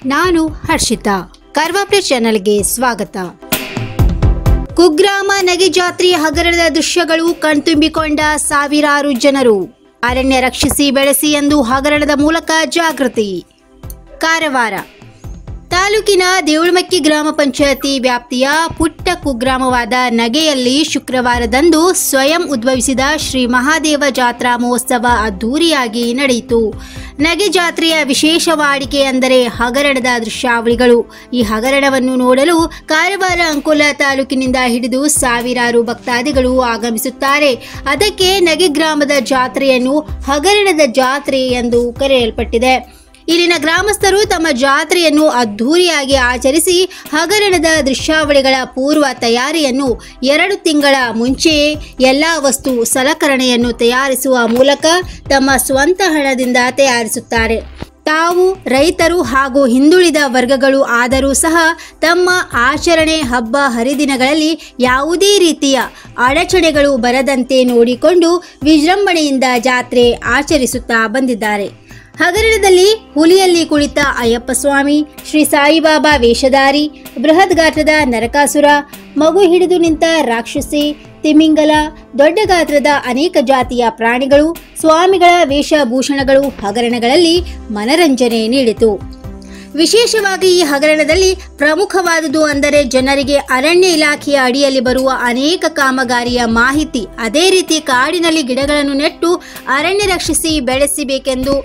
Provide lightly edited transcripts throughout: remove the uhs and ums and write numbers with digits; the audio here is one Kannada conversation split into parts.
ನಾನು ಹರ್ಷಿತಾ. ಕಾರ್ವಾಪ್ಲೆ ಚಾನೆಲ್ಗೆ ಸ್ವಾಗತ. ಕುಗ್ರಾಮ ನಗೆ ಜಾತ್ರೆಯ ಹಗರಣದ ದೃಶ್ಯಗಳು ಕಣ್ತುಂಬಿಕೊಂಡ ಸಾವಿರಾರು ಜನರು. ಅರಣ್ಯ ರಕ್ಷಿಸಿ ಬೆಳೆಸಿ ಎಂದು ಹಗರಣದ ಮೂಲಕ ಜಾಗೃತಿ. ಕಾರವಾರ ತಾಲೂಕಿನ ದೇವಳಮಕ್ಕಿ ಗ್ರಾಮ ಪಂಚಾಯತಿ ವ್ಯಾಪ್ತಿಯ ಪುಟ್ಟ ಕುಗ್ರಾಮವಾದ ನಗೆಯಲ್ಲಿ ಶುಕ್ರವಾರದಂದು ಸ್ವಯಂ ಉದ್ಭವಿಸಿದ ಶ್ರೀ ಮಹಾದೇವ ಜಾತ್ರಾ ಮಹೋತ್ಸವ ಅದ್ದೂರಿಯಾಗಿ ನಡೆಯಿತು. ನಗೆ ಜಾತ್ರೆಯ ವಿಶೇಷ ವಾಡಿಕೆ ಅಂದರೆ ಹಗರಣದ ದೃಶ್ಯಾವಳಿಗಳು. ಈ ಹಗರಣವನ್ನು ನೋಡಲು ಕಾರವಾರ ಅಂಕೋಲ ತಾಲೂಕಿನಿಂದ ಹಿಡಿದು ಸಾವಿರಾರು ಭಕ್ತಾದಿಗಳು ಆಗಮಿಸುತ್ತಾರೆ. ಅದಕ್ಕೆ ನಗೆ ಗ್ರಾಮದ ಜಾತ್ರೆಯನ್ನು ಹಗರಣದ ಜಾತ್ರೆ ಎಂದು ಕರೆಯಲ್ಪಟ್ಟಿದೆ. ಇಲ್ಲಿನ ಗ್ರಾಮಸ್ಥರು ತಮ್ಮ ಜಾತ್ರೆಯನ್ನು ಅದ್ದೂರಿಯಾಗಿ ಆಚರಿಸಿ ಹಗರಣದ ದೃಶ್ಯಾವಳಿಗಳ ಪೂರ್ವ ತಯಾರಿಯನ್ನು 2 ತಿಂಗಳ ಮುಂಚೆಯೇ ಎಲ್ಲಾ ವಸ್ತು ಸಲಕರಣೆಯನ್ನು ತಯಾರಿಸುವ ಮೂಲಕ ತಮ್ಮ ಸ್ವಂತ ಹಣದಿಂದ ತಯಾರಿಸುತ್ತಾರೆ. ತಾವು ರೈತರು ಹಾಗೂ ಹಿಂದುಳಿದ ವರ್ಗಗಳು ಆದರೂ ಸಹ ತಮ್ಮ ಆಚರಣೆ ಹಬ್ಬ ಹರಿದಿನಗಳಲ್ಲಿ ಯಾವುದೇ ರೀತಿಯ ಅಡಚಣೆಗಳು ಬರದಂತೆ ನೋಡಿಕೊಂಡು ವಿಜೃಂಭಣೆಯಿಂದ ಜಾತ್ರೆ ಆಚರಿಸುತ್ತಾ ಬಂದಿದ್ದಾರೆ. ಹಗರಣದಲ್ಲಿ ಹುಲಿಯಲ್ಲಿ ಕುಳಿತ ಅಯ್ಯಪ್ಪ ಸ್ವಾಮಿ, ಶ್ರೀ ಸಾಯಿಬಾಬಾ ವೇಷಧಾರಿ, ಬೃಹತ್ ಗಾತ್ರದ ನರಕಾಸುರ, ಮಗು ಹಿಡಿದು ನಿಂತ ರಾಕ್ಷಸಿ, ತಿಮಿಂಗಲ, ದೊಡ್ಡ ಗಾತ್ರದ ಅನೇಕ ಜಾತಿಯ ಪ್ರಾಣಿಗಳು, ಸ್ವಾಮಿಗಳ ವೇಷಭೂಷಣಗಳು ಹಗರಣಗಳಲ್ಲಿ ಮನರಂಜನೆ ನೀಡಿತು. ವಿಶೇಷವಾಗಿ ಈ ಹಗರಣದಲ್ಲಿ ಪ್ರಮುಖವಾದುದು ಅಂದರೆ ಜನರಿಗೆ ಅರಣ್ಯ ಇಲಾಖೆಯ ಅಡಿಯಲ್ಲಿ ಬರುವ ಅನೇಕ ಕಾಮಗಾರಿಯ ಮಾಹಿತಿ, ಅದೇ ರೀತಿ ಕಾಡಿನಲ್ಲಿ ಗಿಡಗಳನ್ನು ನೆಟ್ಟು ಅರಣ್ಯ ರಕ್ಷಿಸಿ ಬೆಳೆಸಬೇಕೆಂದು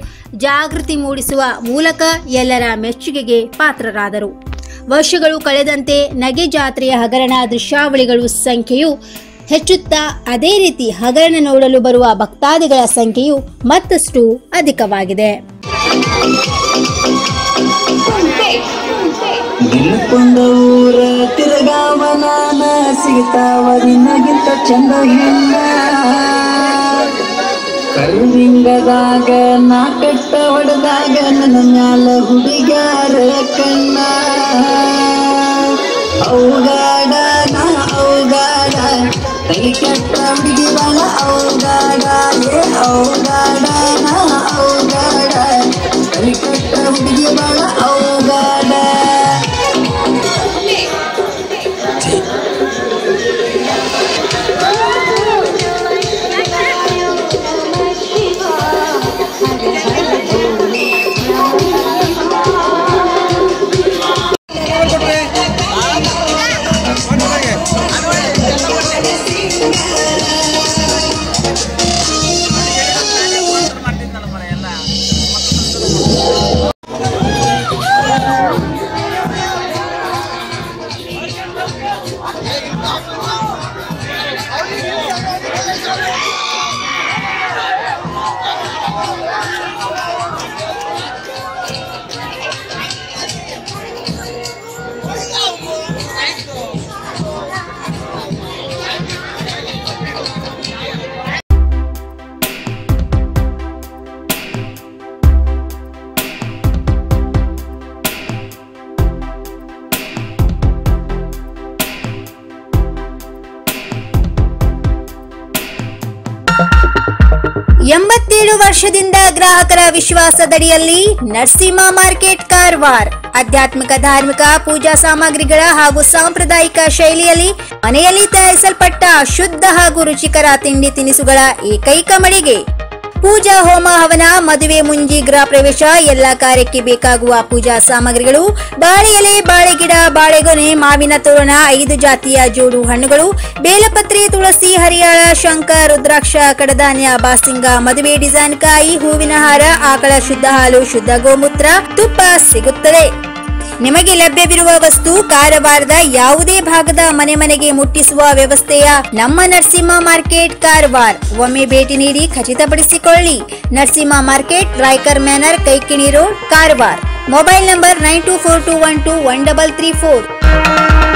ಜಾಗೃತಿ ಮೂಡಿಸುವ ಮೂಲಕ ಎಲ್ಲರ ಮೆಚ್ಚುಗೆಗೆ ಪಾತ್ರರಾದರು. ವರ್ಷಗಳು ಕಳೆದಂತೆ ನಗೆ ಜಾತ್ರೆಯ ಹಗರಣ ದೃಶ್ಯಾವಳಿಗಳು ಸಂಖ್ಯೆಯು ಹೆಚ್ಚುತ್ತಾ ಅದೇ ರೀತಿ ಹಗರಣ ನೋಡಲು ಬರುವ ಭಕ್ತಾದಿಗಳ ಸಂಖ್ಯೆಯು ಮತ್ತಷ್ಟು ಅಧಿಕವಾಗಿದೆ. ನಿಲ್ಕೊಂಡ ಊರ ತಿರುಗಾವನಾನ ಸಿಗ್ತಾವರಿನಗಿಂತ ಚಂದ ಹೆಣ್ಣ ಕರುವಿಂಗದಾಗ ನಾ ಕಟ್ಟ ಹೊಡೆದಾಗ ನನ್ನ ಮ್ಯಾಲ ಹುಡುಗಾರ ಕಣ್ಣ ಔಗಾಡ ನಾ ಔಗಾಡ ತಲೆ ಕೆಟ್ಟ ಹುಡುಗಿ ಬಾಳ ಔಗಾಡ ಏ ಔಗಾಡ ನಾ ಔಗಾಡ ತಲೆ ಕೆಟ್ಟ ಹುಡುಗಿ ಬಾಳ ಔಗಾಡ. ವರ್ಷದಿಂದ ಗ್ರಾಹಕರ ವಿಶ್ವಾಸದಡಿಯಲ್ಲಿ ನರಸಿಂಹ ಮಾರ್ಕೆಟ್ ಕಾರವಾರ ಆಧ್ಯಾತ್ಮಿಕ ಧಾರ್ಮಿಕ ಪೂಜಾ ಸಾಮಗ್ರಿಗಳ ಹಾಗೂ ಸಾಂಪ್ರದಾಯಿಕ ಶೈಲಿಯಲ್ಲಿ ಮನೆಯಲ್ಲಿ ತಯಾರಿಸಲ್ಪಟ್ಟ ಶುದ್ಧ ಹಾಗೂ ರುಚಿಕರ ತಿಂಡಿ ತಿನಿಸುಗಳ ಏಕೈಕ ಮಳಿಗೆ. ಪೂಜಾ ಹೋಮ ಹವನ, ಮದುವೆ, ಮುಂಜಿ, ಗೃಹ ಪ್ರವೇಶ ಎಲ್ಲ ಕಾರ್ಯಕ್ಕೆ ಬೇಕಾಗುವ ಪೂಜಾ ಸಾಮಗ್ರಿಗಳು, ಬಾಳೆ ಎಲೆ, ಬಾಳೆಗಿಡ, ಬಾಳೆಗೊನೆ, ಮಾವಿನ ತೋರಣ, 5 ಜಾತಿಯ ಜೋಡು ಹಣ್ಣುಗಳು, ಬೇಲಪತ್ರೆ, ತುಳಸಿ, ಹರಿಯಾಳ, ಶಂಖ, ರುದ್ರಾಕ್ಷ, ಕಡಧಾನ್ಯ, ಬಾಸಿಂಗ, ಮದುವೆ ಡಿಸೈನ್ ಕಾಯಿ, ಹೂವಿನ ಹಾರ, ಆಕಳ ಶುದ್ಧ ಹಾಲು, ಶುದ್ಧ ಗೋಮೂತ್ರ, ತುಪ್ಪ ಸಿಗುತ್ತದೆ. ನಿಮಗೆ ಲಭ್ಯವಿರುವ ವಸ್ತು ಕಾರವಾರದ ಯಾವುದೇ ಭಾಗದ ಮನೆಗೆ ಮುಟ್ಟಿಸುವ ವ್ಯವಸ್ಥೆಯ ನಮ್ಮ ನರಸಿಂಹ ಮಾರ್ಕೆಟ್ ಕಾರವಾರ. ಒಮ್ಮೆ ಭೇಟಿ ನೀಡಿ ಖಚಿತಪಡಿಸಿಕೊಳ್ಳಿ. Narasimha market, Raikar manner, Kaikini road, Karwar. Mobile number 9242121334.